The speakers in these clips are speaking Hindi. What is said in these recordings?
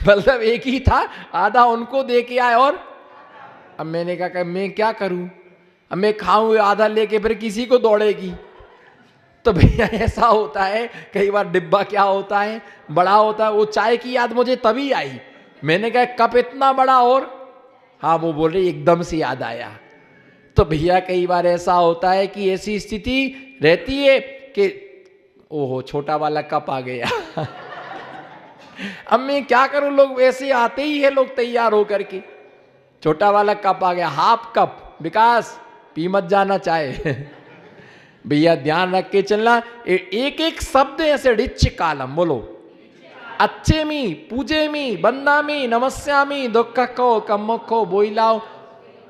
मतलब एक ही था, आधा उनको दे के आए। और अब मैंने कहा कि मैं क्या करूं, अब मैं खाऊं आधा लेके फिर किसी को दौड़ेगी। तो भैया ऐसा होता है कई बार, डिब्बा क्या होता है बड़ा होता है। वो चाय की याद मुझे तभी आई, मैंने कहा कप इतना बड़ा, और हाँ वो बोल रही एकदम से याद आया। तो भैया कई बार ऐसा होता है कि ऐसी स्थिति रहती है कि ओहो छोटा वाला कप आ गया। अब मैं क्या करूं, लोग वैसे आते ही है लोग तैयार होकर के, छोटा वाला कप आ गया, हाफ कप, विकास पी मत जाना चाहे। भैया ध्यान रख के चलना, एक एक शब्द ऐसे रिच कालम बोलो, अच्छे मी, पूजे मी, बंदा मी, नमस्यामी, दुख को कम को बोइलाओ।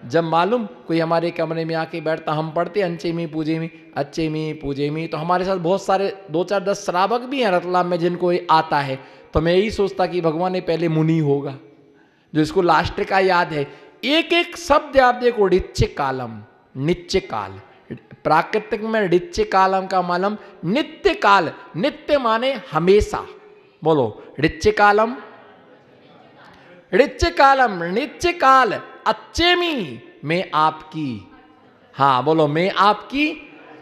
जब मालूम कोई हमारे कमरे में आके बैठता, हम पढ़ते अंचे मी पूजे मी, अच्छे मी पूजे मी, तो हमारे साथ बहुत सारे 2-4-10 श्रावक भी हैं रतलाम में जिनको आता है। तो मैं यही सोचता कि भगवान ने पहले मुनि होगा जो इसको लास्ट का याद है। एक एक शब्द आप देखो, नित्य कालम, नित्य काल, प्राकृतिक में नित्य कालम का मालूम नित्य काल, नित्य माने हमेशा, बोलो नित्य कालम, नित्य कालम, नित्य काल, अच्छे मैं आपकी, हाँ बोलो मैं आपकी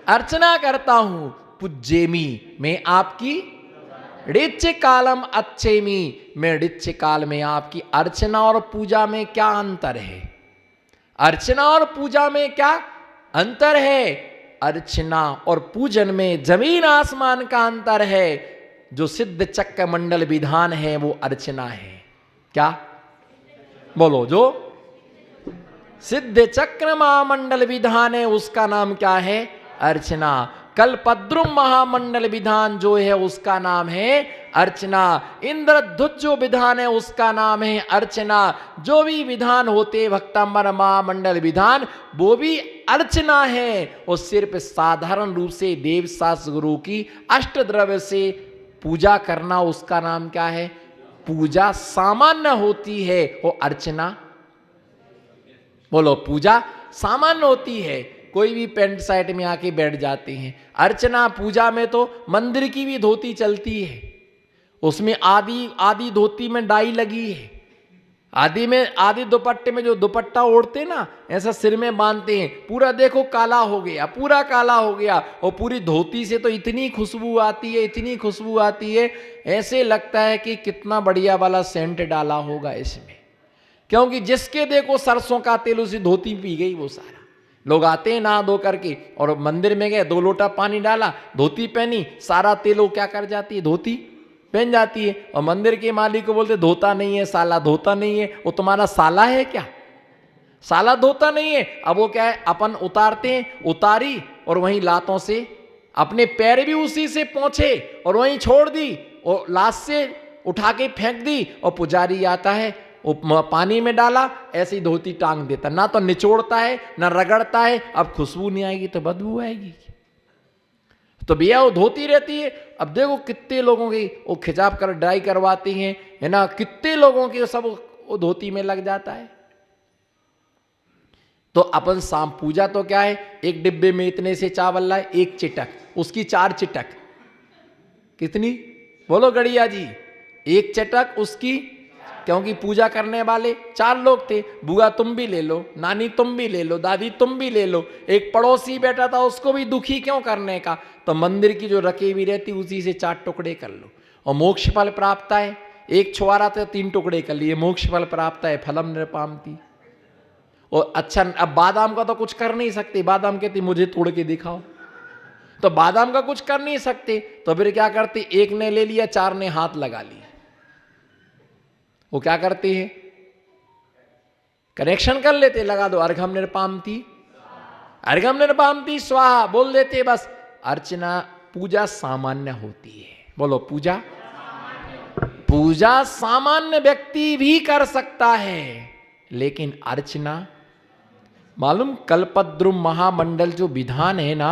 अर्चना करता हूं, पूज्येमी मैं आपकी, नित्य कालम अच्छेमी मैं नित्य काल में आपकी। अर्चना और पूजा में क्या अंतर है, अर्चना और पूजा में क्या अंतर है, अर्चना और पूजन में जमीन आसमान का अंतर है। जो सिद्ध चक्र मंडल विधान है वो अर्चना है, क्या बोलो, जो सिद्ध चक्र महामंडल विधान है उसका नाम क्या है, अर्चना। कल्पद्रुम महामंडल विधान जो है उसका नाम है अर्चना। इंद्रध्वज जो विधान है उसका नाम है अर्चना। जो भी विधान होते भक्तांबर महामंडल विधान वो भी अर्चना है। और सिर्फ साधारण रूप से देव शास्त्र गुरु की अष्टद्रव्य से पूजा करना उसका नाम क्या है, पूजा सामान्य होती है वो अर्चना, बोलो पूजा सामान्य होती है। कोई भी पैंट शर्ट में आके बैठ जाते हैं। अर्चना पूजा में तो मंदिर की भी धोती चलती है, उसमें आधी आधी धोती में डाई लगी है, आधी में आधी दुपट्टे में जो दुपट्टा ओढ़ते ना ऐसा सिर में बांधते हैं, पूरा देखो काला हो गया, पूरा काला हो गया। और पूरी धोती से तो इतनी खुशबू आती है, इतनी खुशबू आती है, ऐसे लगता है कि कितना बढ़िया वाला सेंट डाला होगा इसमें, क्योंकि जिसके देखो सरसों का तेल उसी धोती पी गई वो सारा। लोग आते हैं नहा धो करके और मंदिर में गए, 2 लोटा पानी डाला, धोती पहनी, सारा तेल वो क्या कर जाती है, धोती पहन जाती है। और मंदिर के मालिक को बोलते धोता नहीं है साला, धोता नहीं है। वो तुम्हारा साला है क्या, साला धोता नहीं है। अब वो क्या है, अपन उतारते हैं, उतारी और वहीं लातों से अपने पैर भी उसी से पहुंचे और वहीं छोड़ दी और लाश से उठा के फेंक दी। और पुजारी आता है, वो पानी में डाला, ऐसी धोती टांग देता, ना तो निचोड़ता है ना रगड़ता है। अब खुशबू नहीं आएगी तो बदबू आएगी, तो भैया वो धोती रहती है। अब देखो कितने लोगों की वो खिंचाव कर ड्राई करवाती हैं, है ना, कितने लोगों की सब वो धोती में लग जाता है। तो अपन शाम पूजा तो क्या है, एक डिब्बे में इतने से चावल लाए, एक चिटक, उसकी 4 चिटक, कितनी बोलो गड़िया जी, एक चटक उसकी, क्योंकि पूजा करने वाले 4 लोग थे। बुआ तुम भी ले लो, नानी तुम भी ले लो, दादी तुम भी ले लो। एक पड़ोसी बैठा था उसको भी दुखी क्यों करने का, तो मंदिर की जो रखी हुई रहती उसी से 4 टुकड़े कर लो और मोक्ष फल प्राप्त है। एक छुआरा था 3 टुकड़े कर लिए, मोक्ष फल प्राप्त है, फलम नृपामति। और अच्छा अब बादाम का तो कुछ कर नहीं सकते, बादाम कहती मुझे तोड़ के दिखाओ, तो बादाम का कुछ कर नहीं सकते। तो फिर क्या करते, एक ने ले लिया, 4 ने हाथ लगा लिया। वो क्या करते हैं, कनेक्शन कर लेते, लगा दो अर्घम निरपामती, अर्घम निरपामती स्वाहा बोल देते, बस। अर्चना पूजा सामान्य होती है, बोलो पूजा, पूजा सामान्य व्यक्ति भी कर सकता है, लेकिन अर्चना मालूम, कल्पद्रुम महामंडल जो विधान है ना,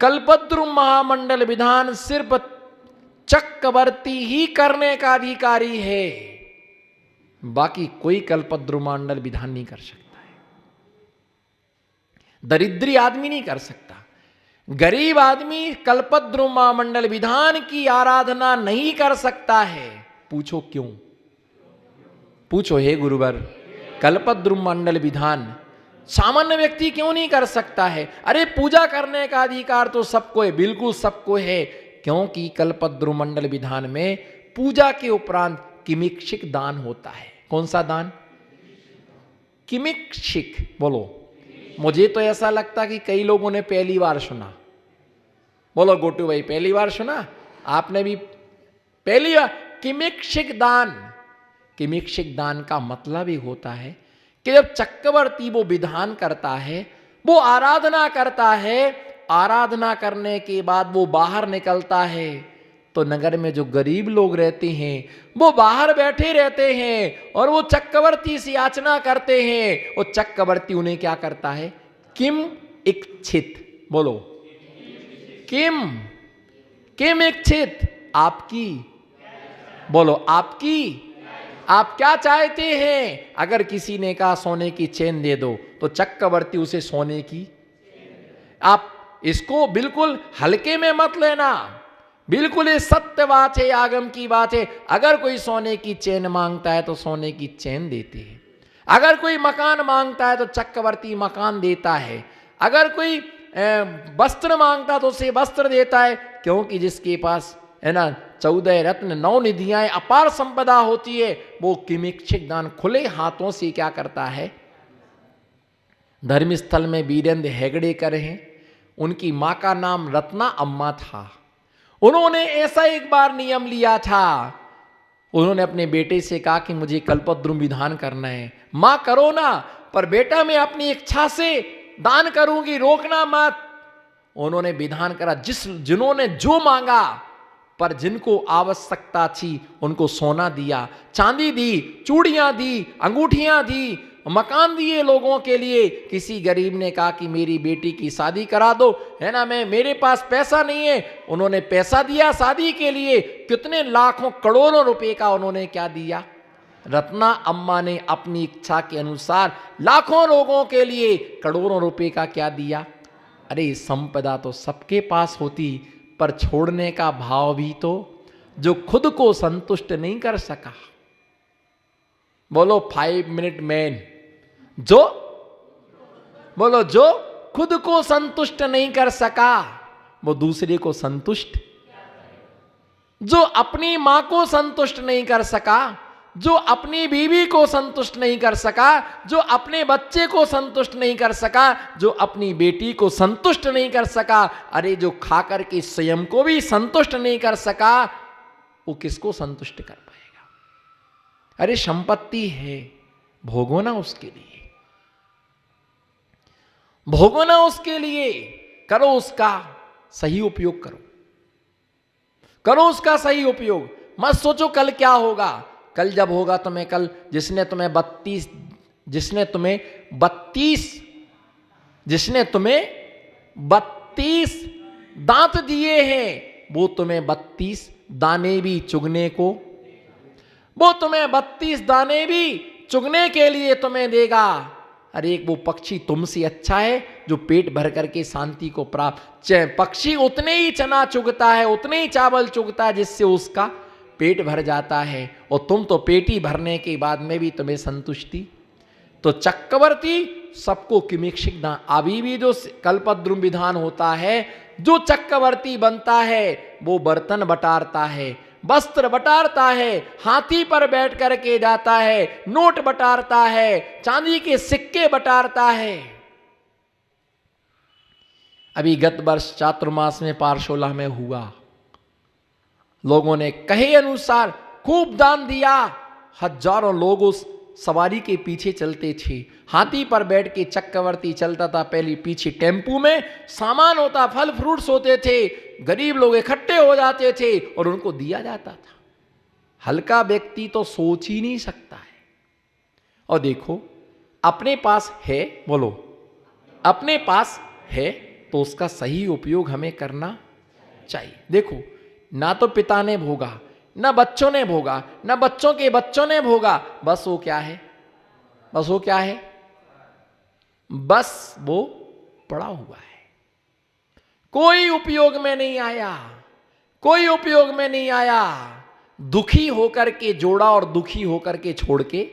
कल्पद्रुम महामंडल विधान सिर्फ चक्रवर्ती ही करने का अधिकारी है, बाकी कोई कल्पद्रुमांडल विधान नहीं कर सकता है। दरिद्री आदमी नहीं कर सकता, गरीब आदमी कल्पद्रुमांडल विधान की आराधना नहीं कर सकता है। पूछो क्यों, पूछो हे गुरुवर, कल्पद्रुम मंडल विधान सामान्य व्यक्ति क्यों नहीं कर सकता है? अरे पूजा करने का अधिकार तो सबको है, बिल्कुल सबको है, क्योंकि कल्पद्रुम मंडल विधान में पूजा के उपरांत किमिक्षिक दान होता है। कौन सा दान? किमिक्षिक। बोलो, मुझे तो ऐसा लगता कि कई लोगों ने पहली बार सुना। बोलो गोटू भाई, पहली बार सुना? आपने भी पहली बार? किमिक्षिक दान। किमिक्षिक दान का मतलब ही होता है कि जब चक्रवर्ती वो विधान करता है, वो आराधना करता है, आराधना करने के बाद वो बाहर निकलता है तो नगर में जो गरीब लोग रहते हैं वो बाहर बैठे रहते हैं और वो चक्रवर्ती से याचना करते हैं। वो चक्रवर्ती उन्हें क्या करता है? किम इच्छित। बोलो, किम किम इच्छित, आपकी। बोलो, आपकी। आप क्या चाहते हैं? अगर किसी ने कहा सोने की चेन दे दो तो चक्रवर्ती उसे सोने की। आप इसको बिल्कुल हल्के में मत लेना, बिल्कुल ये सत्य बात है, आगम की बात है। अगर कोई सोने की चेन मांगता है तो सोने की चेन देते हैं। अगर कोई मकान मांगता है तो चक्रवर्ती मकान देता है। अगर कोई वस्त्र मांगता है तो उसे वस्त्र देता है, क्योंकि जिसके पास है ना 14 रत्न 9 निधियां अपार संपदा होती है, वो किमिक्षिक दान खुले हाथों से क्या करता है? धर्मस्थल में वीरेंद्र हेगड़ेकर हैं, उनकी मां का नाम रत्ना अम्मा था। उन्होंने ऐसा एक बार नियम लिया था, उन्होंने अपने बेटे से कहा कि मुझे कल्पद्रुम विधान करना है। मां करो ना, पर बेटा मैं अपनी इच्छा से दान करूंगी, रोकना मत। उन्होंने विधान करा, जिन्होंने जो मांगा, पर जिनको आवश्यकता थी उनको सोना दिया, चांदी दी, चूड़ियां दी, अंगूठियां दी, मकान दिए लोगों के लिए। किसी गरीब ने कहा कि मेरी बेटी की शादी करा दो, है ना, मेरे पास पैसा नहीं है, उन्होंने पैसा दिया शादी के लिए। कितने लाखों करोड़ों रुपए का उन्होंने क्या दिया? रत्ना अम्मा ने अपनी इच्छा के अनुसार लाखों लोगों के लिए करोड़ों रुपए का क्या दिया? अरे संपदा तो सबके पास होती, पर छोड़ने का भाव भी तो, जो खुद को संतुष्ट नहीं कर सका। बोलो 5 मिनट मैन, जो बोलो जो खुद को संतुष्ट नहीं कर सका वो दूसरे को संतुष्ट, जो अपनी मां को संतुष्ट नहीं कर सका, जो अपनी बीवी को संतुष्ट नहीं कर सका, जो अपने बच्चे को संतुष्ट नहीं कर सका, जो अपनी बेटी को संतुष्ट नहीं कर सका, अरे जो खा करके स्वयं को भी संतुष्ट नहीं कर सका, वो किसको संतुष्ट कर पाएगा? अरे संपत्ति है, भोगो ना उसके लिए, भोगो ना उसके लिए, करो उसका सही उपयोग, करो उसका सही उपयोग। मत सोचो कल क्या होगा। कल जब होगा तुम्हें, कल जिसने तुम्हें 32 दांत दिए हैं, वो तुम्हें 32 दाने भी चुगने को, वो तुम्हें 32 दाने भी चुगने के लिए तुम्हें देगा। अरे एक वो पक्षी तुमसे अच्छा है जो पेट भर करके शांति को प्राप्त। पक्षी उतने ही चना चुगता है, उतने ही चावल चुगता है जिससे उसका पेट भर जाता है, और तुम तो पेट ही भरने के बाद में भी तुम्हें संतुष्टि। तो चक्रवर्ती सबको किमिक्षिक दान। अभी भी जो कल्पद्रुम विधान होता है, जो चक्रवर्ती बनता है वो बर्तन बटारता है, वस्त्र बटारता है, हाथी पर बैठ करके जाता है, नोट बटारता है, चांदी के सिक्के बटारता है। अभी गत वर्ष चातुर्मास में पारशोला में हुआ, लोगों ने कहे अनुसार खूब दान दिया। हजारों लोग उस सवारी के पीछे चलते थे। हाथी पर बैठ के चक्रवर्ती चलता था, पहले पीछे टेम्पू में सामान होता, फल फ्रूट्स होते थे, गरीब लोग इकट्ठे हो जाते थे और उनको दिया जाता था। हल्का व्यक्ति तो सोच ही नहीं सकता है। और देखो, अपने पास है, बोलो अपने पास है तो उसका सही उपयोग हमें करना चाहिए। देखो, ना तो पिता ने भोगा, ना बच्चों ने भोगा, ना बच्चों के बच्चों ने भोगा, बस वो क्या है, बस वो क्या है, बस वो पड़ा हुआ है, कोई उपयोग में नहीं आया, कोई उपयोग में नहीं आया। दुखी होकर के जोड़ा और दुखी होकर के छोड़ के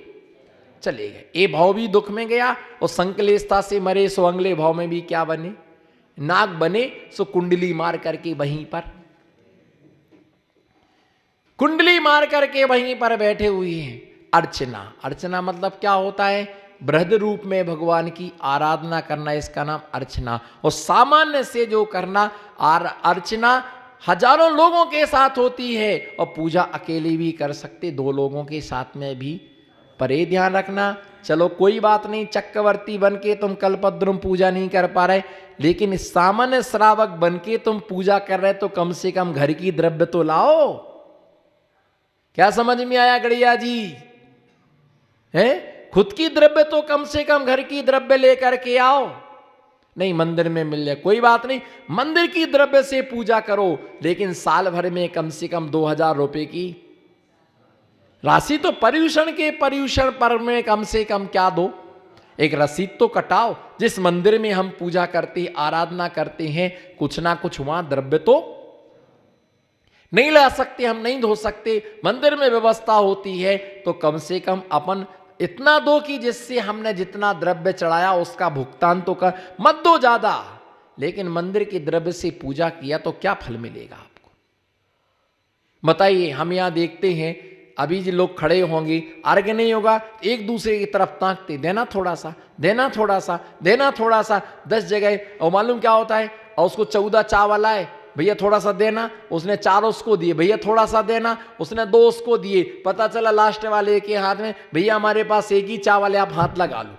चले गए। ए भाव भी दुख में गया और संकलेशता से मरे, सो अगले भाव में भी क्या बने, नाग बने। सो कुंडली मार करके वहीं पर, कुंडली मार करके वहीं पर बैठे हुए हैं। अर्चना, अर्चना मतलब क्या होता है, बृहद रूप में भगवान की आराधना करना, इसका नाम अर्चना। और सामान्य से जो करना अर्चना हजारों लोगों के साथ होती है, और पूजा अकेले भी कर सकते, दो लोगों के साथ में भी। पर ये ध्यान रखना, चलो कोई बात नहीं, चक्रवर्ती बन के तुम कल्पद्रुम पूजा नहीं कर पा रहे, लेकिन सामान्य श्रावक बन के तुम पूजा कर रहे, तो कम से कम घर की द्रव्य तो लाओ। क्या समझ में आया गड़िया जी? है, खुद की द्रव्य तो कम से कम घर की द्रव्य लेकर के आओ। नहीं मंदिर में मिल जाए कोई बात नहीं, मंदिर की द्रव्य से पूजा करो, लेकिन साल भर में कम से कम 2000 रुपए की राशि तो पर्यूषण के पर्यूषण पर्व में कम से कम क्या दो, एक रसीद तो कटाओ। जिस मंदिर में हम पूजा करते हैं, आराधना करते हैं, कुछ ना कुछ वहां द्रव्य तो नहीं ला सकते, हम नहीं धो सकते, मंदिर में व्यवस्था होती है, तो कम से कम अपन इतना दो कि जिससे हमने जितना द्रव्य चढ़ाया उसका भुगतान तो कर, मत दो ज्यादा, लेकिन मंदिर के द्रव्य से पूजा किया तो क्या फल मिलेगा आपको बताइए। हम यहां देखते हैं अभी जो लोग खड़े होंगे, अर्घ नहीं होगा, एक दूसरे की तरफ ताकते, देना थोड़ा सा, देना थोड़ा सा, देना थोड़ा सा, 10 जगह। और मालूम क्या होता है, और उसको 14 चावल आए, भैया थोड़ा सा देना, उसने 4 उसको दिए, भैया थोड़ा सा देना, उसने 2 उसको दिए, पता चला लास्ट वाले के हाथ में, भैया हमारे पास एक ही चावल है, आप हाथ लगा लो।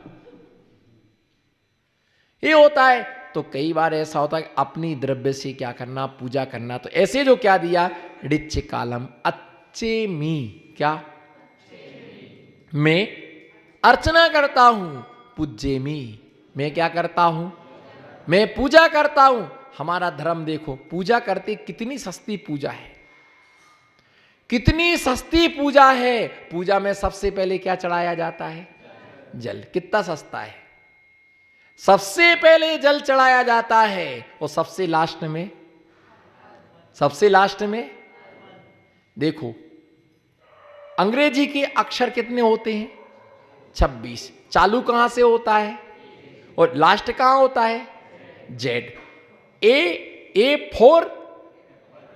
ये होता है। तो कई बार ऐसा होता है अपनी द्रव्य से क्या करना, पूजा करना। तो ऐसे जो क्या दिया, ऋच कालम अच्छे मी, क्या मैं अर्चना करता हूं, पूज्य मी, मैं क्या करता हूं, मैं पूजा करता हूं। हमारा धर्म देखो, पूजा करते कितनी सस्ती पूजा है, कितनी सस्ती पूजा है। पूजा में सबसे पहले क्या चढ़ाया जाता है, जल। कितना सस्ता है, सबसे पहले जल चढ़ाया जाता है, और सबसे लास्ट में, सबसे लास्ट में देखो अंग्रेजी के अक्षर कितने होते हैं, 26। चालू कहां से होता है और लास्ट कहां होता है, जेड। ए फॉर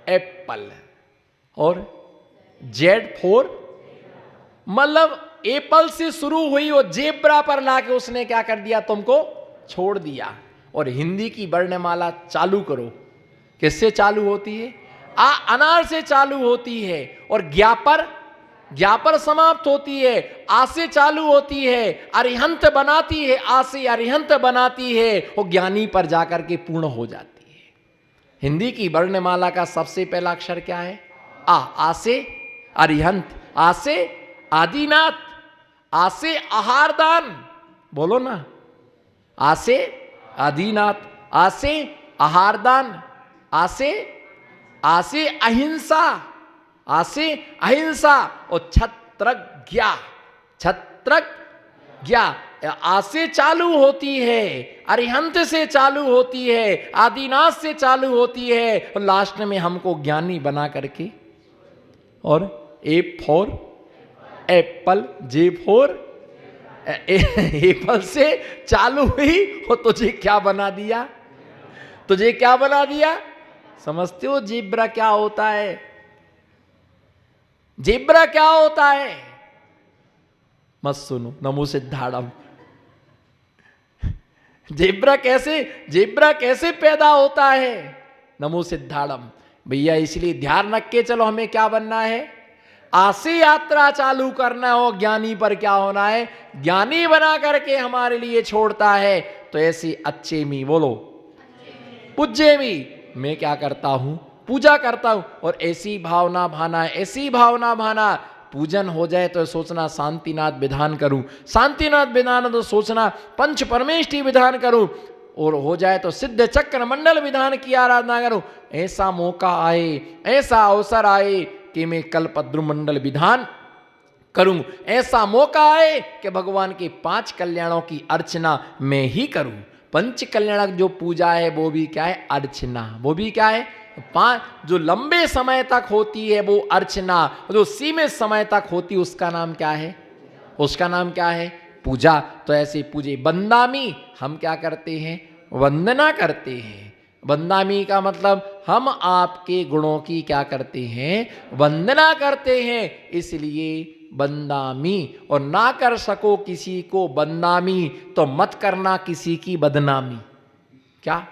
एप्पल और जेड फॉर, मतलब एप्पल से शुरू हुई और जेब्रा पर लाके उसने क्या कर दिया, तुमको छोड़ दिया। और हिंदी की वर्णमाला चालू करो, किससे चालू होती है, अनार से चालू होती है, और ज्ञापर समाप्त होती है, आ से चालू होती है, अरिहंत बनाती है, आ से अरिहंत बनाती है, और ज्ञानी पर जाकर के पूर्ण हो जाती है। हिंदी की वर्णमाला का सबसे पहला अक्षर क्या है, आ से अरिहंत, आ से आदिनाथ, आ से आहारदान, बोलो ना, आ से आदिनाथ, आ से आहारदान, आ से अहिंसा, आ से अहिंसा, और छत्रज्ञा, छत्रज्ञा आ से चालू होती है, अरिहंत से चालू होती है, आदिनाथ से चालू होती है, और लास्ट में हमको ज्ञानी बना करके, और A for Apple, J for Apple से चालू हुई, और तुझे क्या बना दिया, तुझे क्या बना दिया, समझते हो जेब्रा क्या होता है, जेब्रा क्या होता है, मत सुनो, नमो सिद्धाड़म। जेब्रा कैसे पैदा होता है, नमो सिद्धाड़म। भैया इसलिए ध्यान रख के चलो, हमें क्या बनना है, आसे यात्रा चालू करना हो, ज्ञानी पर क्या होना है, ज्ञानी बना करके हमारे लिए छोड़ता है। तो ऐसी अच्छे मी, बोलो पूज्य मी, मैं क्या करता हूं, पूजा करता हूं। और ऐसी भावना भाना, ऐसी भावना भाना, पूजन हो जाए तो सोचना शांतिनाथ विधान करूं, शांतिनाथ विधान तो सोचना पंच परमेष्टि विधान करूं, और हो जाए तो सिद्ध चक्र मंडल विधान की आराधना करूं। ऐसा मौका आए, ऐसा अवसर आए कि मैं कल्पद्रुम मंडल विधान करूं, ऐसा मौका आए कि भगवान के 5 कल्याणों की अर्चना मैं ही करूं। पंच कल्याणक जो पूजा है वो भी क्या है, अर्चना। वो भी क्या है, 5 जो लंबे समय तक होती है वो अर्चना, जो सीमित समय तक होती उसका नाम क्या है, उसका नाम क्या है? पूजा। तो ऐसे पूजे बंदामी, हम क्या करते हैं? वंदना करते हैं। वंदामी का मतलब हम आपके गुणों की क्या करते हैं? वंदना करते हैं। इसलिए बंदामी। और ना कर सको किसी को बंदामी तो मत करना किसी की बदनामी। क्या?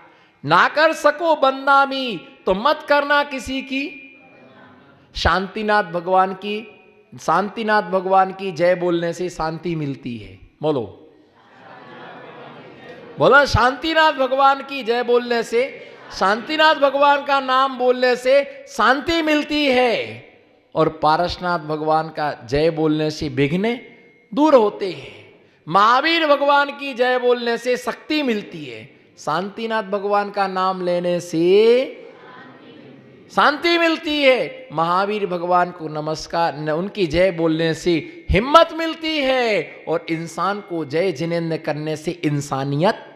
ना कर सको बंदामी तो मत करना किसी की। शांतिनाथ भगवान की जय बोलने से शांति मिलती है। बोलो बोलो, शांतिनाथ भगवान की जय बोलने से, शांतिनाथ भगवान का नाम बोलने से शांति मिलती है। और पारसनाथ भगवान का जय बोलने से विघ्न दूर होते हैं। महावीर भगवान की जय बोलने से शक्ति मिलती है। शांतिनाथ भगवान का नाम लेने से शांति मिलती है। महावीर भगवान को नमस्कार, उनकी जय बोलने से हिम्मत मिलती है। और इंसान को जय जिनेंद्र करने से इंसानियत।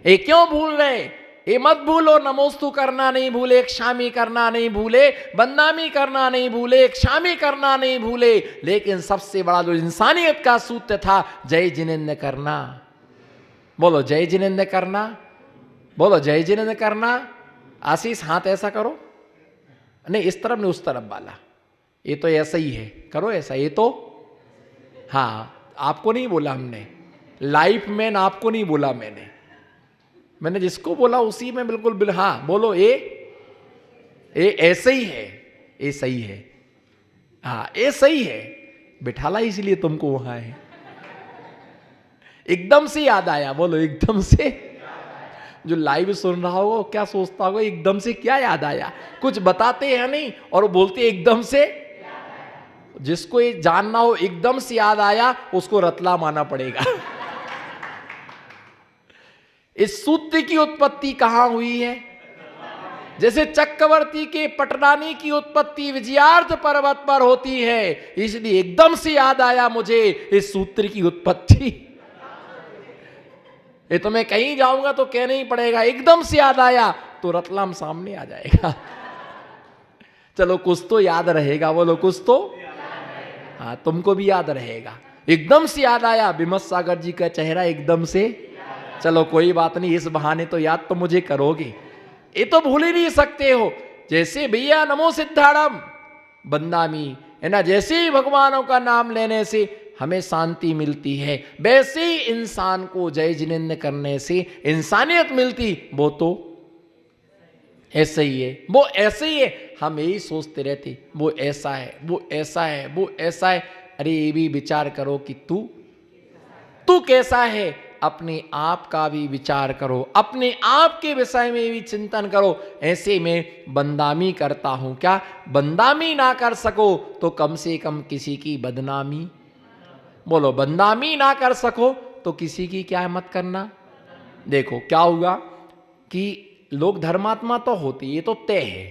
ये क्यों भूल रहे? ये मत भूलो, नमोस्तु करना नहीं भूले, क्षामी करना नहीं भूले, बंदामी करना नहीं भूले, क्षामी करना नहीं भूले। लेकिन सबसे बड़ा जो इंसानियत का सूत्र था, जय जिनेंद्र करना। बोलो जय जिनेंद्र करना, बोलो जय जिनेंद्र करना। आशीष हाथ ऐसा करो, नहीं इस तरफ नहीं उस तरफ वाला, ये तो ऐसा ही है, करो ऐसा। ये तो हाँ, आपको नहीं बोला हमने, लाइफ मैन आपको नहीं बोला मैंने जिसको बोला उसी में बिल्कुल हाँ बोलो। ये ऐसे ही है, ये सही है, हाँ ये सही है। बिठाला इसलिए तुमको वहां है। एकदम से याद आया, बोलो एकदम से। जो लाइव सुन रहा होगा क्या सोचता होगा, एकदम से क्या याद आया? कुछ बताते हैं नहीं और बोलते एकदम से। जिसको ये जानना हो एकदम से याद आया, उसको रतला माना पड़ेगा। इस सूत्र की उत्पत्ति कहां हुई है? जैसे चक्रवर्ती के पटरानी की उत्पत्ति विजयार्थ पर्वत पर होती है, इसलिए एकदम से याद आया मुझे इस सूत्र की उत्पत्ति। ये तो मैं कहीं जाऊंगा तो कहना ही पड़ेगा, एकदम से याद आया तो रतलाम सामने आ जाएगा। चलो कुछ तो याद रहेगा, बोलो कुछ तो। हाँ तुमको भी याद रहेगा। एकदम से याद आया विमस सागर जी का चेहरा, एकदम से। चलो कोई बात नहीं, इस बहाने तो याद तो मुझे करोगे, ये तो भूल ही नहीं सकते हो। जैसे भैया नमो सिद्धाड़म बंदामी है ना, जैसे ही भगवानों का नाम लेने से हमें शांति मिलती है, वैसे ही इंसान को जय जिनेंद्र करने से इंसानियत मिलती। वो तो ऐसे ही है, वो ऐसे ही है। हम यही सोचते रहते वो ऐसा है, वो ऐसा है, वो ऐसा है। अरे ये भी विचार करो कि तू कैसा है। अपने आप का भी विचार करो, अपने आप के विषय में भी चिंतन करो। ऐसे में बंदामी करता हूं क्या? बंदामी ना कर सको तो कम से कम किसी की बदनामी। बोलो बंदामी ना कर सको तो किसी की क्या मत करना। देखो क्या हुआ कि लोग धर्मात्मा तो होती, ये तो तय है,